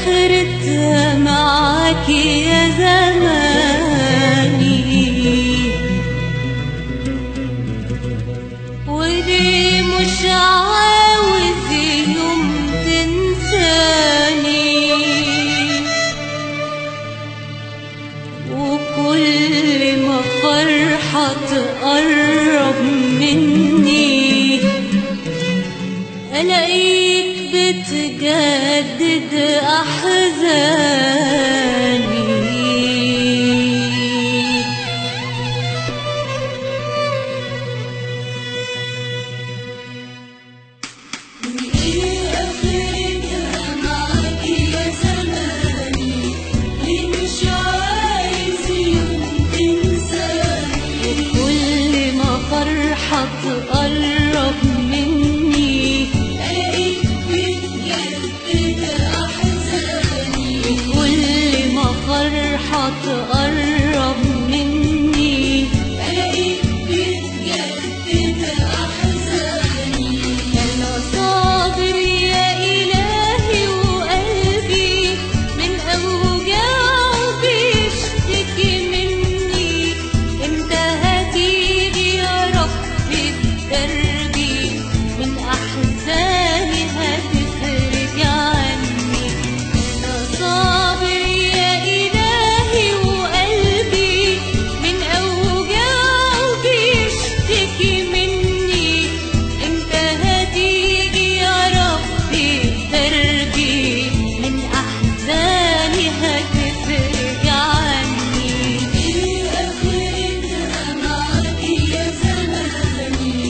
آخرتها معاك يا زماني. وليه مش عاوز يوم تنساني، وكل ما فرحة تقرب مني ألاقيك بتجدد أحزاني. وإيه آخرتها معاك يا زماني، ليه مش عايز يوم تنساني، وكل ما فرحة تقرب مني ألاقيك بتجدد أحزاني، وكل ما فرحة تقرب مني ألاقيك بتجدد أحزاني. أنا صابر يا إلهي وقلبي من أوجاعه بيشتكي مني، إمتى هتيجي يا ربي بدربي من أحزاني هتفرج عني. أنا صابر يا إلهي وقلبي من أوجاعه بيشتكي مني، إمتى هتيجي يا ربي بدربي من أحزاني هتفرج عني. إيه آخرتها معاك يا زماني،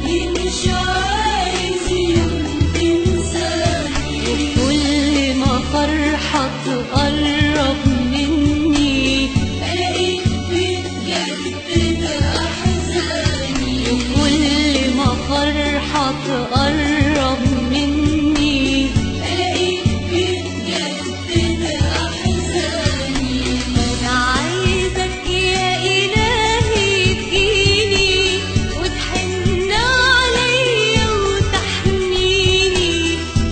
ليه مش عايز يوم تنساني، وكل ما فرحة تقرب مني ألاقيك بتجدد أحزاني، وكل ما فرحة تقرب مني ألاقيك بتجدد أحزاني. أنا عايزك يا إلهي تجيني وتحن عليا وتحميني،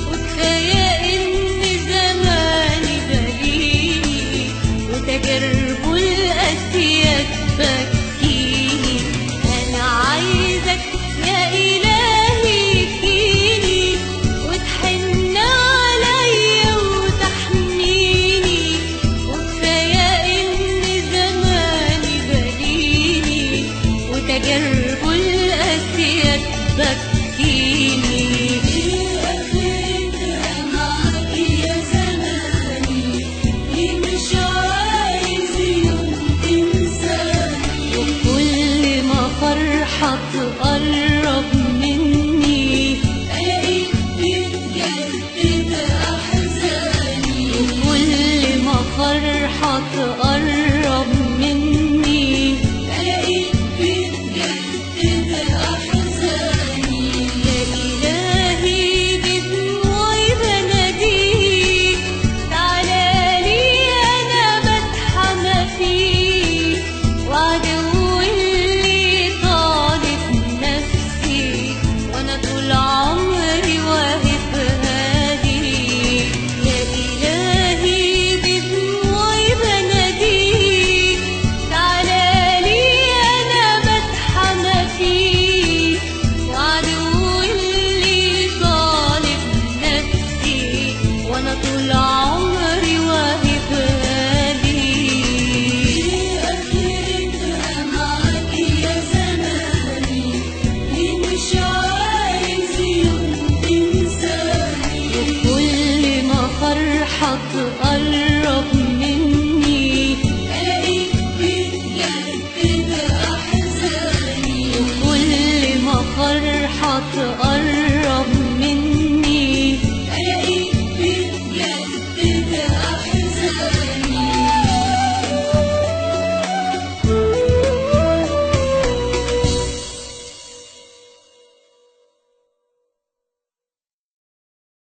وكفاية إن زماني بليني وتجاربه القاسية تبكيني. أنا عايزك يا إلهي تجيني وتحن عليا وتحميني، وكفاية إن زماني بليني وتجاربه القاسية تبكيني. إيه آخرتها معاك يا زماني، ليه مش عايز يوم تنساني، وكل ما فرحة تقرب